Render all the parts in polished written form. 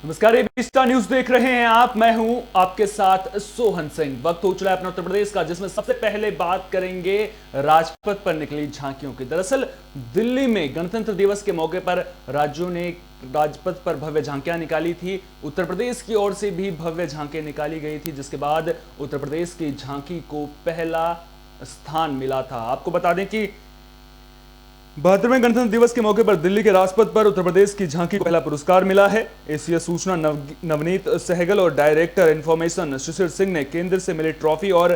नमस्कार, AB star news देख रहे हैं आप। मैं हूं आपके साथ सोहन सिंह। वक्त हो चला है अपना उत्तर प्रदेश का, जिसमें सबसे पहले बात करेंगे राजपथ पर निकली झांकियों की। दरअसल दिल्ली में गणतंत्र दिवस के मौके पर राज्यों ने राजपथ पर भव्य झांकियां निकाली थी। उत्तर प्रदेश की ओर से भी भव्य झांकियां निकाली गई थी, जिसके बाद उत्तर प्रदेश की झांकी को पहला स्थान मिला था। आपको बता दें कि 72वें गणतंत्र दिवस के मौके पर दिल्ली के राजपथ पर उत्तर प्रदेश की झांकी को पहला पुरस्कार मिला है। एशिया सूचना नवनीत सहगल और डायरेक्टर इंफॉर्मेशन शिशिर सिंह ने केंद्र से मिली ट्रॉफी और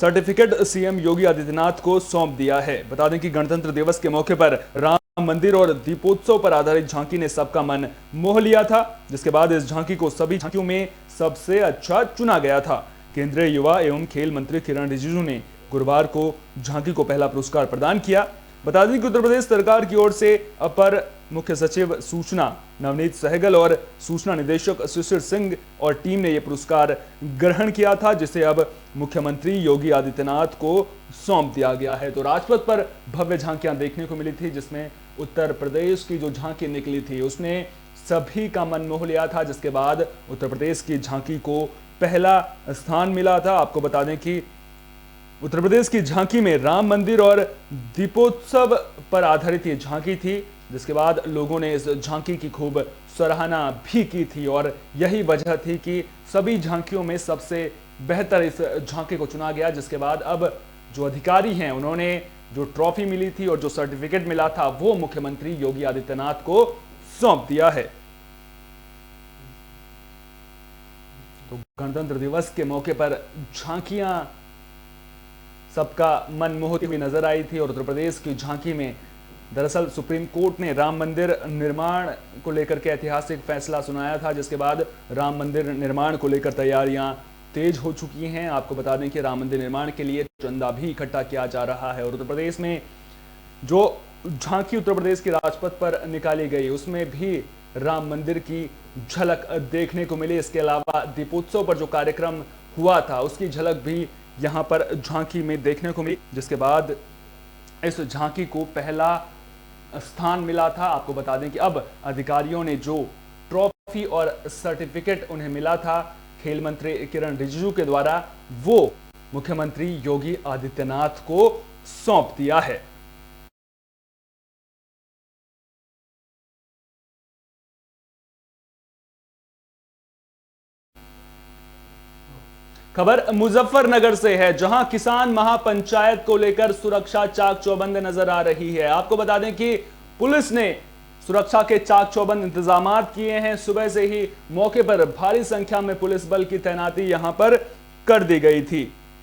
सर्टिफिकेट सीएम योगी आदित्यनाथ को सौंप दिया है। बता दें कि गणतंत्र दिवस के मौके पर राम मंदिर और दीपोत्सव पर आधारित झांकी ने सबका मन मोह लिया था, जिसके बाद इस झांकी को सभी झांकियों में सबसे अच्छा चुना गया था। केंद्रीय युवा एवं खेल मंत्री किरण रिजिजू ने गुरुवार को झांकी को पहला पुरस्कार प्रदान किया। बता दें कि उत्तर प्रदेश सरकार की ओर से अपर मुख्य सचिव सूचना नवनीत सहगल और सूचना निदेशक शिशिर सिंह और टीम ने यह पुरस्कार ग्रहण किया था, जिसे अब मुख्यमंत्री योगी आदित्यनाथ को सौंप दिया गया है। तो राजपथ पर भव्य झांकियां देखने को मिली थी, जिसमें उत्तर प्रदेश की जो झांकी निकली थी उसने सभी का मन मोह लिया था, जिसके बाद उत्तर प्रदेश की झांकी को पहला स्थान मिला था। आपको बता दें कि उत्तर प्रदेश की झांकी में राम मंदिर और दीपोत्सव पर आधारित ये झांकी थी, जिसके बाद लोगों ने इस झांकी की खूब सराहना भी की थी और यही वजह थी कि सभी झांकियों में सबसे बेहतर इस झांकी को चुना गया। जिसके बाद अब जो अधिकारी हैं उन्होंने जो ट्रॉफी मिली थी और जो सर्टिफिकेट मिला था वो मुख्यमंत्री योगी आदित्यनाथ को सौंप दिया है। तो गणतंत्र दिवस के मौके पर झांकियां सबका मन मोहती हुई नजर आई थी और उत्तर प्रदेश की झांकी में दरअसल सुप्रीम कोर्ट ने राम मंदिर निर्माण को लेकर के ऐतिहासिक फैसला सुनाया था, जिसके बाद राम मंदिर निर्माण को लेकर तैयारियां तेज हो चुकी हैं। आपको बता दें कि राम मंदिर निर्माण के लिए चंदा भी इकट्ठा किया जा रहा है और उत्तर प्रदेश में जो झांकी उत्तर प्रदेश की राजपथ पर निकाली गई उसमें भी राम मंदिर की झलक देखने को मिली। इसके अलावा दीपोत्सव पर जो कार्यक्रम हुआ था उसकी झलक भी यहां पर झांकी में देखने को मिली, जिसके बाद इस झांकी को पहला स्थान मिला था। आपको बता दें कि अब अधिकारियों ने जो ट्रॉफी और सर्टिफिकेट उन्हें मिला था खेल मंत्री किरण रिजिजू के द्वारा, वो मुख्यमंत्री योगी आदित्यनाथ को सौंप दिया है। खबर मुजफ्फरनगर से है, जहां किसान महापंचायत को लेकर सुरक्षा चाक चौबंद नजर आ रही है। आपको बता दें कि पुलिस ने सुरक्षा के चाक चौबंद इंतजाम किए हैं। सुबह से ही मौके पर भारी संख्या में पुलिस बल की तैनाती यहां पर कर दी गई थी।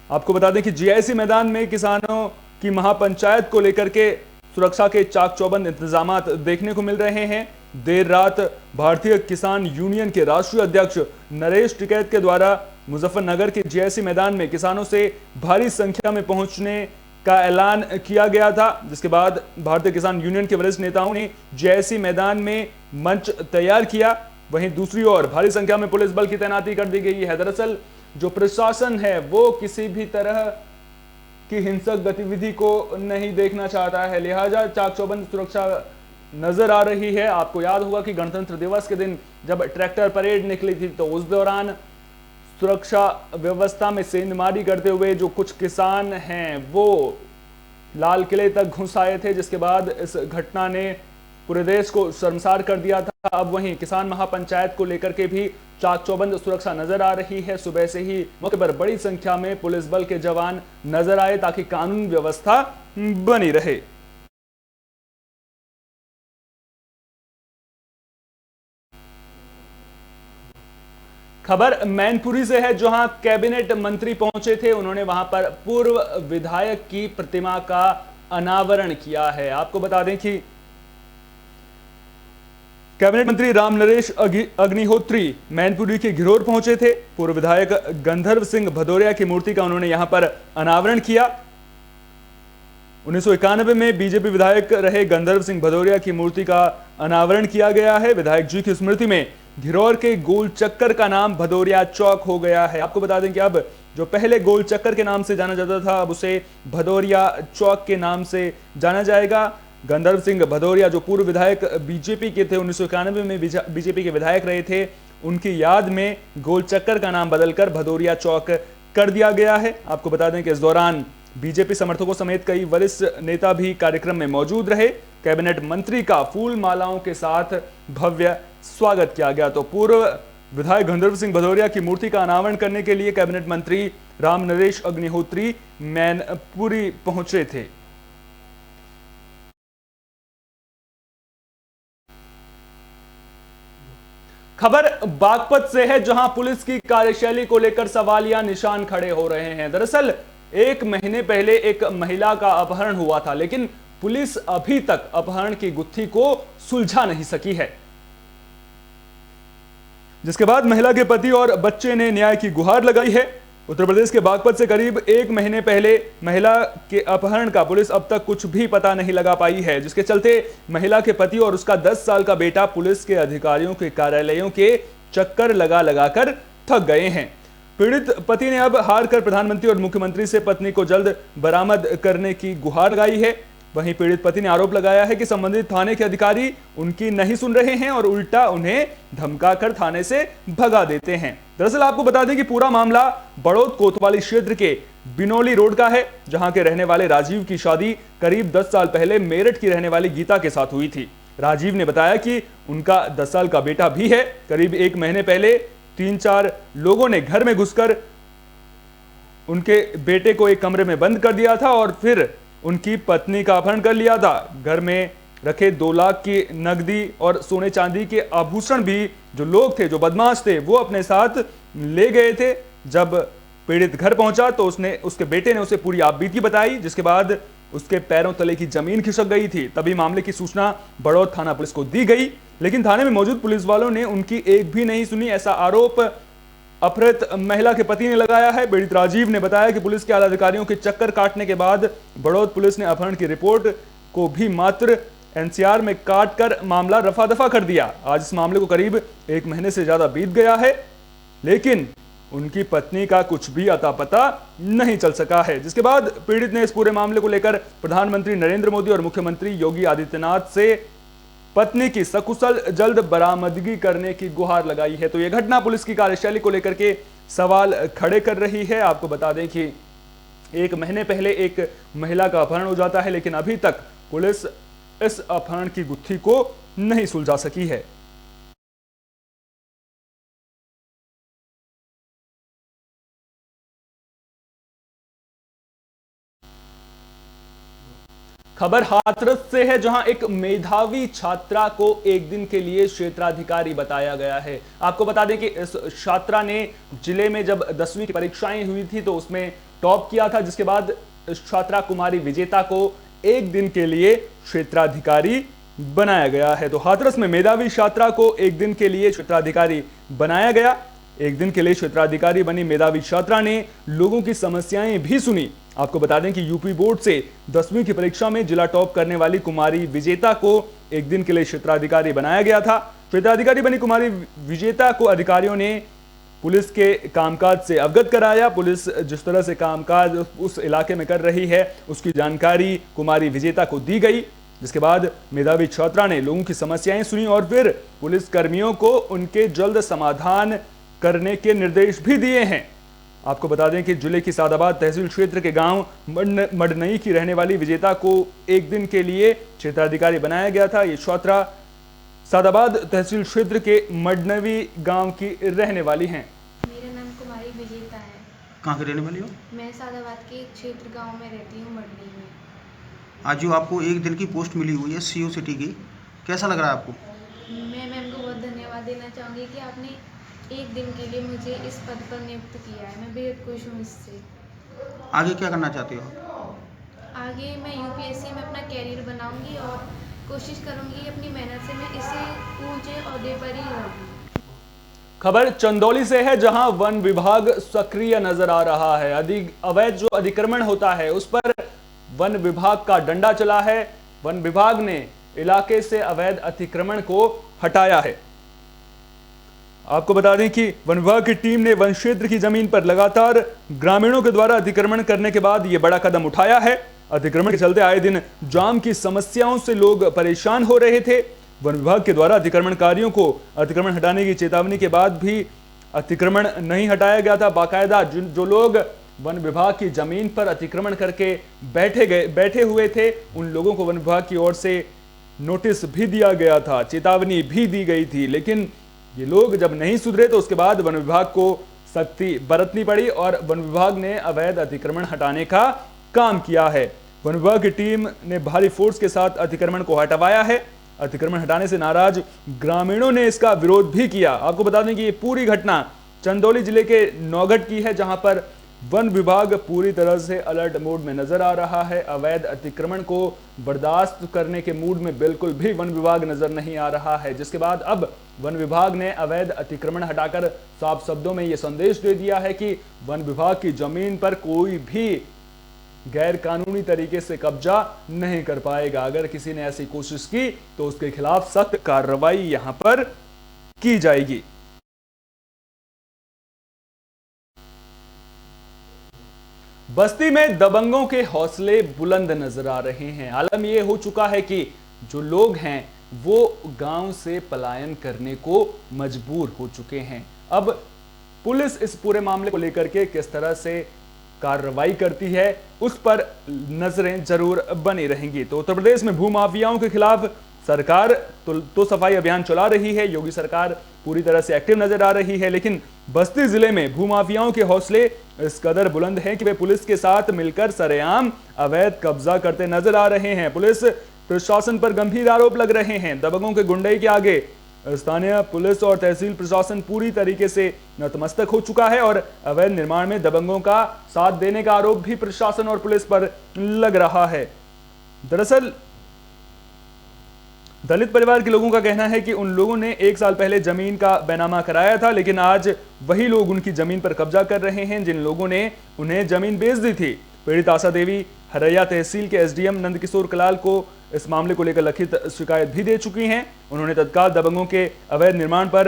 आपको बता दें कि जीआईसी मैदान में किसानों की महापंचायत को लेकर के सुरक्षा के चाक चौबंद इंतजाम देखने को मिल रहे हैं। देर रात भारतीय किसान यूनियन के राष्ट्रीय अध्यक्ष नरेश टिकैत के द्वारा मुजफ्फरनगर के जीआईसी मैदान में किसानों से भारी संख्या में पहुंचने का ऐलान किया गया था, जिसके बाद भारतीय किसान यूनियन के वरिष्ठ नेताओं ने जीआईसी मैदान में मंच तैयार किया। वहीं दूसरी ओर भारी संख्या में पुलिस बल की तैनाती कर दी गई है। दरअसल जो प्रशासन है वो किसी भी तरह की हिंसक गतिविधि को नहीं देखना चाहता है, लिहाजा चाक चौबंद सुरक्षा नजर आ रही है। आपको याद होगा कि गणतंत्र दिवस के दिन जब ट्रैक्टर परेड निकली थी तो उस दौरान सुरक्षा व्यवस्था में सेंधमारी करते हुए जो कुछ किसान हैं वो लाल किले तक घुस आए थे, जिसके बाद इस घटना ने पूरे देश को शर्मसार कर दिया था। अब वहीं किसान महापंचायत को लेकर के भी चाक चौबंद सुरक्षा नजर आ रही है। सुबह से ही मौके पर बड़ी संख्या में पुलिस बल के जवान नजर आए ताकि कानून व्यवस्था बनी रहे। खबर मैनपुरी से है, जहां कैबिनेट मंत्री पहुंचे थे। उन्होंने वहां पर पूर्व विधायक की प्रतिमा का अनावरण किया है। आपको बता दें कि कैबिनेट मंत्री राम नरेश अग्निहोत्री मैनपुरी के घिरोर पहुंचे थे। पूर्व विधायक गंधर्व सिंह भदौरिया की मूर्ति का उन्होंने यहां पर अनावरण किया। 1991 में बीजेपी विधायक रहे गंधर्व सिंह भदौरिया की मूर्ति का अनावरण किया गया है। विधायक जी की स्मृति में घिरौर के गोल चक्कर का नाम भदौरिया चौक हो गया है। आपको बता दें कि अब जो पहले गोल चक्कर के नाम से जाना जाता था अब उसे भदौरिया चौक के नाम से जाना जाएगा। गंधर्व सिंह भदौरिया जो पूर्व विधायक बीजेपी के थे, 1991 में बीजेपी के विधायक रहे थे, उनकी याद में गोल चक्कर का नाम बदलकर भदौरिया चौक कर दिया गया है। आपको बता दें कि इस दौरान बीजेपी समर्थकों समेत कई वरिष्ठ नेता भी कार्यक्रम में मौजूद रहे। कैबिनेट मंत्री का फूल मालाओं के साथ भव्य स्वागत किया गया। तो पूर्व विधायक गंधर्व सिंह भदौरिया की मूर्ति का अनावरण करने के लिए कैबिनेट मंत्री राम नरेश अग्निहोत्री मैनपुरी पहुंचे थे। खबर बागपत से है, जहां पुलिस की कार्यशैली को लेकर सवालिया निशान खड़े हो रहे हैं। दरअसल 1 महीने पहले एक महिला का अपहरण हुआ था, लेकिन पुलिस अभी तक अपहरण की गुत्थी को सुलझा नहीं सकी है, जिसके बाद महिला के पति और बच्चे ने न्याय की गुहार लगाई है। उत्तर प्रदेश के बागपत से करीब 1 महीने पहले महिला के अपहरण का पुलिस अब तक कुछ भी पता नहीं लगा पाई है, जिसके चलते महिला के पति और उसका 10 साल का बेटा पुलिस के अधिकारियों के कार्यालयों के चक्कर लगा लगाकर थक गए हैं। पीड़ित पति ने अब हार कर प्रधानमंत्री और मुख्यमंत्री से पत्नी को जल्द बरामद करने की गुहार लगाई है। वहीं पीड़ित पति ने आरोप लगाया है कि संबंधित थाने के अधिकारी उनकी नहीं सुन रहे हैं और उल्टा उन्हें धमकाकर थाने से भगा देते हैं। दरअसल आपको बता दें कि पूरा मामला बड़ौद कोतवाली क्षेत्र के बिनौली रोड का है, जहां के रहने वाले राजीव की शादी करीब 10 साल पहले मेरठ की रहने वाली गीता के साथ हुई थी। राजीव ने बताया कि उनका 10 साल का बेटा भी है। करीब 1 महीने पहले 3-4 लोगों ने घर में घुसकर उनके बेटे को एक कमरे में बंद कर दिया था और फिर उनकी पत्नी का अपहरण कर लिया था। घर में रखे 2 लाख की नकदी और सोने चांदी के आभूषण भी जो लोग थे, जो बदमाश थे, वो अपने साथ ले गए थे। जब पीड़ित घर पहुंचा तो उसके बेटे ने उसे पूरी आपबीती बताई, जिसके बाद उसके पैरों तले की जमीन खिसक गई थी। तभी मामले की सूचना बड़ौद थाना पुलिस को दी गई, लेकिन थाने में मौजूद पुलिस वालों ने उनकी एक भी नहीं सुनी। ऐसा आरोप अपहृत महिला के पति ने लगाया है। पीड़ित राजीव ने बताया कि पुलिस के आला अधिकारियों के चक्कर काटने के बाद बड़ौद पुलिस ने अपहरण की रिपोर्ट को भी मात्र एनसीआर में काट कर मामला रफा दफा कर दिया। आज इस मामले को करीब 1 महीने से ज्यादा बीत गया है, लेकिन उनकी पत्नी का कुछ भी अता पता नहीं चल सका है, जिसके बाद पीड़ित ने इस पूरे मामले को लेकर प्रधानमंत्री नरेंद्र मोदी और मुख्यमंत्री योगी आदित्यनाथ से पत्नी की सकुशल जल्द बरामदगी करने की गुहार लगाई है। तो यह घटना पुलिस की कार्यशैली को लेकर के सवाल खड़े कर रही है। आपको बता दें कि 1 महीने पहले एक महिला का अपहरण हो जाता है, लेकिन अभी तक पुलिस इस अपहरण की गुत्थी को नहीं सुलझा सकी है। खबर हाथरस से है, जहां एक मेधावी छात्रा को एक दिन के लिए क्षेत्राधिकारी बताया गया है। आपको बता दें कि इस छात्रा ने जिले में जब 10वीं की परीक्षाएं हुई थी तो उसमें टॉप किया था, जिसके बाद इस छात्रा कुमारी विजेता को एक दिन के लिए क्षेत्राधिकारी बनाया गया है। तो हाथरस में मेधावी छात्रा को एक दिन के लिए क्षेत्राधिकारी बनाया गया। एक दिन के लिए क्षेत्राधिकारी बनी मेधावी छात्रा ने लोगों की समस्याएं भी सुनी। आपको बता दें कि यूपी बोर्ड से 10वीं की परीक्षा में जिला टॉप करने वाली कुमारी विजेता को एक दिन के लिए क्षेत्राधिकारी बनाया गया था। क्षेत्राधिकारी बनी कुमारी विजेता को अधिकारियों ने पुलिस के कामकाज से अवगत कराया। पुलिस जिस तरह से कामकाज उस इलाके में कर रही है, उसकी जानकारी कुमारी विजेता को दी गई, जिसके बाद मेधावी छात्रा ने लोगों की समस्याएं सुनी और फिर पुलिस कर्मियों को उनके जल्द समाधान करने के निर्देश भी दिए हैं। आपको बता दें कि जिले की सादाबाद तहसील क्षेत्र के गांव मडनई की रहने वाली विजेता को एक दिन के लिए क्षेत्राधिकारी बनाया गया था। ये छात्रा सादाबाद तहसील क्षेत्र के मडनवी गांव की रहने वाली हैं। मेरा नाम कुमारी विजेता है। कहाँ के रहने वाली हो? मैं सादाबाद के एक क्षेत्र गांव में रहती हूँ, मडनई में। आज जो आपको एक दिन की पोस्ट मिली हुई है सीओ सिटी की, कैसा लग रहा है आपको? मैं मैम को बहुत धन्यवाद देना चाहूँगी कि आपने एक दिन के लिए मुझे इस पद पर नियुक्त किया है। मैं बेहद खुश हूँ इससे। आगे क्या करना चाहते हो? आगे मैं यूपीएससी में अपना कैरियर बनाऊंगी और कोशिश करूंगी अपनी मेहनत से मैं इसे ऊंचे ओहदे पर ही रहूं। खबर चंदौली से है, जहां वन विभाग सक्रिय नजर आ रहा है। अवैध जो अतिक्रमण होता है उस पर वन विभाग का डंडा चला है। वन विभाग ने इलाके से अवैध अतिक्रमण को हटाया है। आपको बता दें कि वन विभाग की टीम ने वन क्षेत्र की जमीन पर लगातार ग्रामीणों के द्वारा अतिक्रमण करने के बाद यह बड़ा कदम उठाया है। अतिक्रमण के चलते आए दिन जाम की समस्याओं से लोग परेशान हो रहे थे। वन विभाग के द्वारा अतिक्रमणकारियों को अतिक्रमण हटाने की चेतावनी के बाद भी अतिक्रमण नहीं हटाया गया था। बाकायदा जो लोग वन विभाग की जमीन पर अतिक्रमण करके बैठे हुए थे, उन लोगों को वन विभाग की ओर से नोटिस भी दिया गया था, चेतावनी भी दी गई थी। लेकिन ये लोग जब नहीं सुधरे तो उसके बाद वन विभाग को सख्ती बरतनी पड़ी और वन विभाग ने अवैध अतिक्रमण हटाने का काम किया है। वन विभाग की टीम ने भारी फोर्स के साथ अतिक्रमण को हटवाया है। अतिक्रमण हटाने से नाराज ग्रामीणों ने इसका विरोध भी किया। आपको बता दें कि ये पूरी घटना चंदौली जिले के नौगढ़ की है, जहां पर वन विभाग पूरी तरह से अलर्ट मोड में नजर आ रहा है। अवैध अतिक्रमण को बर्दाश्त करने के मूड में बिल्कुल भी वन विभाग नजर नहीं आ रहा है, जिसके बाद अब वन विभाग ने अवैध अतिक्रमण हटाकर साफ शब्दों में यह संदेश दे दिया है कि वन विभाग की जमीन पर कोई भी गैर कानूनी तरीके से कब्जा नहीं कर पाएगा। अगर किसी ने ऐसी कोशिश की तो उसके खिलाफ सख्त कार्रवाई यहां पर की जाएगी। बस्ती में दबंगों के हौसले बुलंद नजर आ रहे हैं। आलम यह हो चुका है कि जो लोग हैं वो गांव से पलायन करने को मजबूर हो चुके हैं। अब पुलिस इस पूरे मामले को लेकर के किस तरह से कार्रवाई करती है, उस पर नजरें जरूर बनी रहेंगी। तो उत्तर प्रदेश में भूमाफियाओं के खिलाफ सरकार तो सफाई अभियान चला रही है। योगी सरकार पूरी तरह से एक्टिव नजर आ रही है, लेकिन बस्ती जिले में भूमाफियाओं के हौसले इस कदर बुलंद हैं कि वे पुलिस के साथ मिलकर सरेआम अवैध कब्जा करते नजर आ रहे हैं। पुलिस प्रशासन पर गंभीर आरोप लग रहे हैं। दबंगों के गुंडई के आगे स्थानीय पुलिस और तहसील प्रशासन पूरी तरीके से नतमस्तक हो चुका है और अवैध निर्माण में दबंगों का साथ देने का आरोप भी प्रशासन और पुलिस पर लग रहा है। दरअसल दलित परिवार के लोगों का कहना है कि उन लोगों ने 1 साल पहले जमीन का बैनामा कराया था, लेकिन आज वही लोग उनकी जमीन पर कब्जा कर रहे हैं जिन लोगों ने उन्हें जमीन बेच दी थी। पीड़ित आशा देवी हरैया तहसील के एसडीएम नंदकिशोर कलाल को इस मामले को लेकर लिखित शिकायत भी दे चुकी हैं। उन्होंने तत्काल दबंगों के अवैध निर्माण पर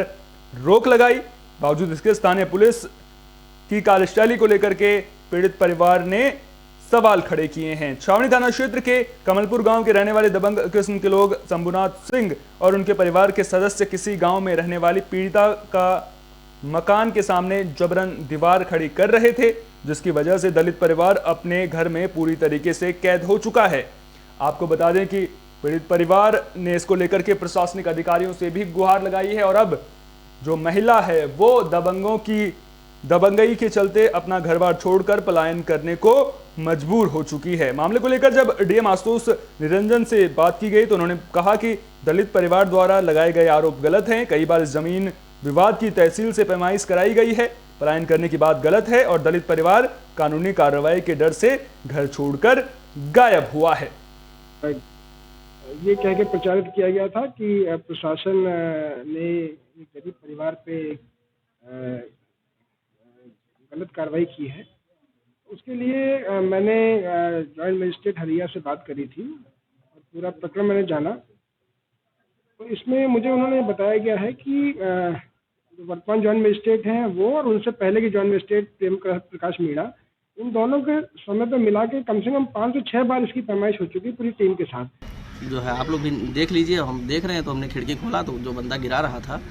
रोक लगाई। बावजूद इसके स्थानीय पुलिस की कार्यशैली को लेकर के पीड़ित परिवार ने सवाल खड़े किए हैं। छावनी थाना क्षेत्र के कमलपुर गांव के रहने वाले दबंग किस्म के लोग शंभुनाथ सिंह और उनके परिवार के सदस्य किसी गांव में रहने वाली पीड़िता का मकान के सामने जबरन दीवार खड़ी कर रहे थे, जिसकी वजह से दलित परिवार अपने घर में पूरी तरीके से कैद हो चुका है। आपको बता दें कि पीड़ित परिवार ने इसको लेकर के प्रशासनिक अधिकारियों से भी गुहार लगाई है और अब जो महिला है वो दबंगों की दबंगई के चलते अपना घर बार छोड़कर पलायन करने को मजबूर हो चुकी है। मामले को लेकर जब डीएम आशुतोष निरंजन से बात की गई तो उन्होंने कहा कि दलित परिवार द्वारा लगाए गए आरोप गलत हैं। कई बार इस जमीन विवाद की तहसील से पैमाइश कराई गई है। पलायन करने की बात गलत है और दलित परिवार कानूनी कार्रवाई के डर से घर छोड़कर गायब हुआ है। ये कह के प्रचारित किया गया था कि प्रशासन ने गरीब परिवार पे गलत कार्रवाई की है। उसके लिए मैंने जॉइंट मजिस्ट्रेट हरैया से बात करी थी और पूरा प्रकरण मैंने जाना। तो इसमें मुझे उन्होंने बताया गया है कि जो वर्तमान जॉइंट मजिस्ट्रेट हैं वो और उनसे पहले के जॉइंट मजिस्ट्रेट प्रेम प्रकाश मीणा, इन दोनों के समय पर मिला के कम से कम 5 से 6 बार इसकी पैमाइश हो चुकी पूरी टीम के साथ। जो है आप लोग भी देख लीजिए, हम देख रहे हैं। तो हमने खिड़की खोला तो जो बंदा गिरा रहा था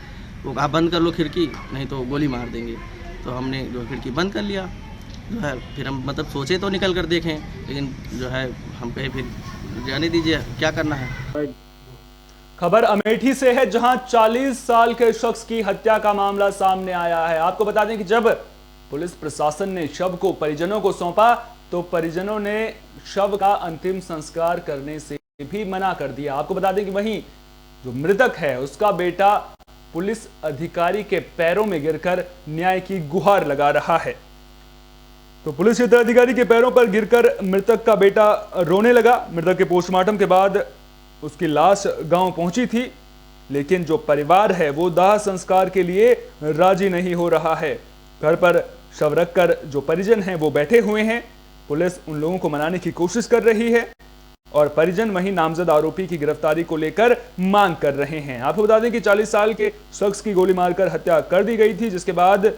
वो कहा बंद कर लो खिड़की, नहीं तो गोली मार देंगे। तो हमने जो खिड़की बंद कर लिया। जो है फिर हम मतलब सोचे तो निकल कर देखें, लेकिन जो है हम कहे फिर जाने दीजिए, क्या करना है। खबर अमेठी से है, जहां 40 साल के शख्स की हत्या का मामला सामने आया है। आपको बता दें कि जब पुलिस प्रशासन ने शव को परिजनों को सौंपा तो परिजनों ने शव का अंतिम संस्कार करने से भी मना कर दिया। आपको बता दें कि वहीं जो मृतक है उसका बेटा पुलिस अधिकारी के पैरों में गिरकर न्याय की गुहार लगा रहा है। तो पुलिस क्षेत्र अधिकारी के पैरों पर गिरकर मृतक का बेटा रोने लगा। मृतक के पोस्टमार्टम के बाद उसकी लाश गांव पहुंची थी, लेकिन जो परिवार है वो दाह संस्कार के लिए राजी नहीं हो रहा है। घर पर शव रखकर जो परिजन हैं वो बैठे हुए हैं। पुलिस उन लोगों को मनाने की कोशिश कर रही है और परिजन वहीं नामजद आरोपी की गिरफ्तारी को लेकर मांग कर रहे हैं। आपको बता दें कि 40 साल के शख्स की गोली मारकर हत्या कर दी गई थी, जिसके बाद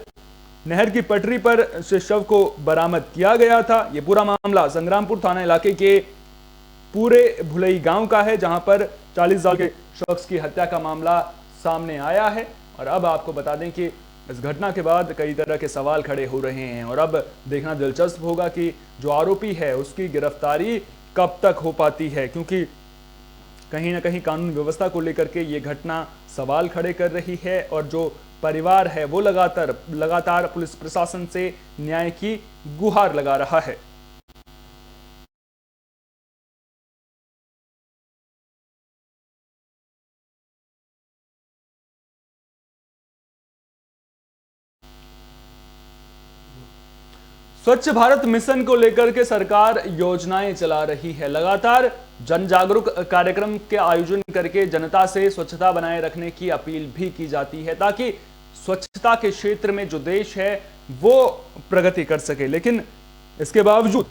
नहर की पटरी पर से शव को बरामद किया गया था। यह पूरा मामला संग्रामपुर थाना इलाके के पूरे भुलई गांव का है, जहां पर 40 साल के शख्स की हत्या का मामला सामने आया है। और अब आपको बता दें कि इस घटना के बाद कई तरह के सवाल खड़े हो रहे हैं और अब देखना दिलचस्प होगा कि जो आरोपी है उसकी गिरफ्तारी कब तक हो पाती है, क्योंकि कहीं ना कहीं कानून व्यवस्था को लेकर के ये घटना सवाल खड़े कर रही है और जो परिवार है वो लगातार पुलिस प्रशासन से न्याय की गुहार लगा रहा है। स्वच्छ भारत मिशन को लेकर के सरकार योजनाएं चला रही है। लगातार जन जागरूक कार्यक्रम के आयोजन करके जनता से स्वच्छता बनाए रखने की अपील भी की जाती है, ताकि स्वच्छता के क्षेत्र में जो देश है वो प्रगति कर सके। लेकिन इसके बावजूद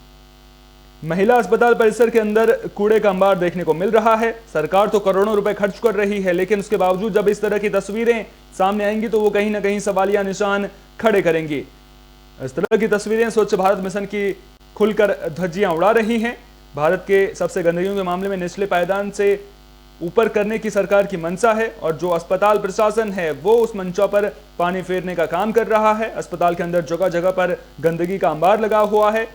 महिला अस्पताल परिसर के अंदर कूड़े का अंबार देखने को मिल रहा है। सरकार तो करोड़ों रुपए खर्च कर रही है, लेकिन उसके बावजूद जब इस तरह की तस्वीरें सामने आएंगी तो वो कहीं ना कहीं सवालिया निशान खड़े करेंगी। इस तरह की तस्वीरें स्वच्छ भारत मिशन की खुलकर धज्जियां उड़ा रही हैं। भारत के सबसे गंदगियों के मामले में निचले पायदान से ऊपर करने की सरकार की मंशा है और जो अस्पताल प्रशासन है वो उस मंशा पर पानी फेरने का काम कर रहा है। अस्पताल के अंदर जगह जगह पर गंदगी का अंबार लगा हुआ है,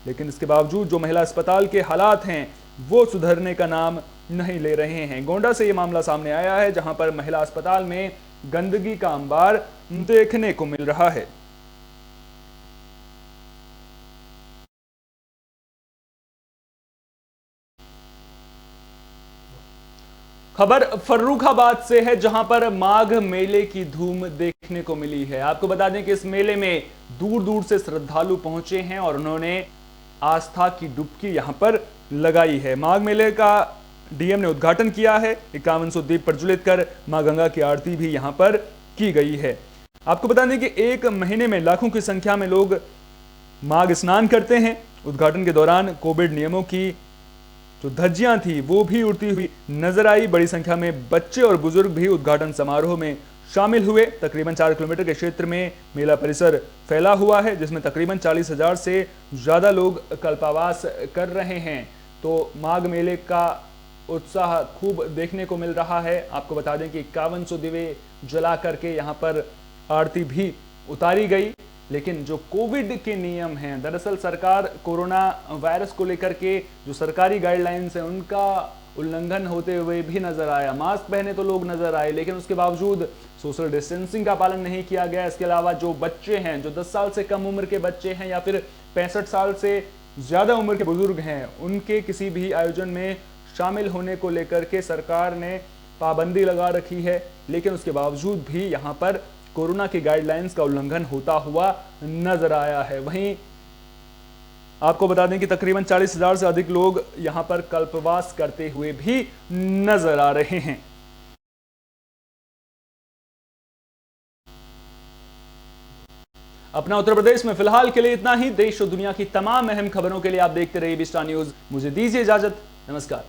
लेकिन इसके बावजूद जो महिला अस्पताल के हालात हैं वो सुधरने का नाम नहीं ले रहे हैं। गोंडा से ये मामला सामने आया है, जहां पर महिला अस्पताल में गंदगी का अंबार देखने को मिल रहा है। खबर फर्रुखाबाद से है, जहां पर माघ मेले की धूम देखने को मिली है। आपको बता दें कि इस मेले में दूर दूर से श्रद्धालु पहुंचे हैं और उन्होंने आस्था की डुबकी यहां पर लगाई है। माघ मेले का डीएम ने उद्घाटन किया है। 5100 दीप प्रज्वलित कर मां गंगा की आरती भी यहां पर की गई है। आपको बता दें कि एक महीने में लाखों की संख्या में लोग माघ स्नान करते हैं। उद्घाटन के दौरान कोविड नियमों की जो धज्जियां थी वो भी उड़ती हुई नजर आई। बड़ी संख्या में बच्चे और बुजुर्ग भी उद्घाटन समारोह में शामिल हुए। तकरीबन 4 किलोमीटर के क्षेत्र में मेला परिसर फैला हुआ है, जिसमें तकरीबन 40,000 से ज्यादा लोग कल्पावास कर रहे हैं। तो माघ मेले का उत्साह खूब देखने को मिल रहा है। आपको बता दें कि 5100 दिवे जला करके यहाँ पर आरती भी उतारी गई। लेकिन जो कोविड के नियम हैं, दरअसल सरकार कोरोना वायरस को लेकर के जो सरकारी गाइडलाइंस हैं उनका उल्लंघन होते हुए भी नजर आया। मास्क पहने तो लोग नजर आए, लेकिन उसके बावजूद सोशल डिस्टेंसिंग का पालन नहीं किया गया। इसके अलावा जो बच्चे हैं, जो 10 साल से कम उम्र के बच्चे हैं या फिर 65 साल से ज्यादा उम्र के बुजुर्ग हैं, उनके किसी भी आयोजन में शामिल होने को लेकर के सरकार ने पाबंदी लगा रखी है। लेकिन उसके बावजूद भी यहाँ पर कोरोना की गाइडलाइंस का उल्लंघन होता हुआ नजर आया है। वहीं आपको बता दें कि तकरीबन 40,000 से अधिक लोग यहां पर कल्पवास करते हुए भी नजर आ रहे हैं। अपना उत्तर प्रदेश में फिलहाल के लिए इतना ही। देश और दुनिया की तमाम अहम खबरों के लिए आप देखते रहिए विस्टा न्यूज। मुझे दीजिए इजाजत। नमस्कार।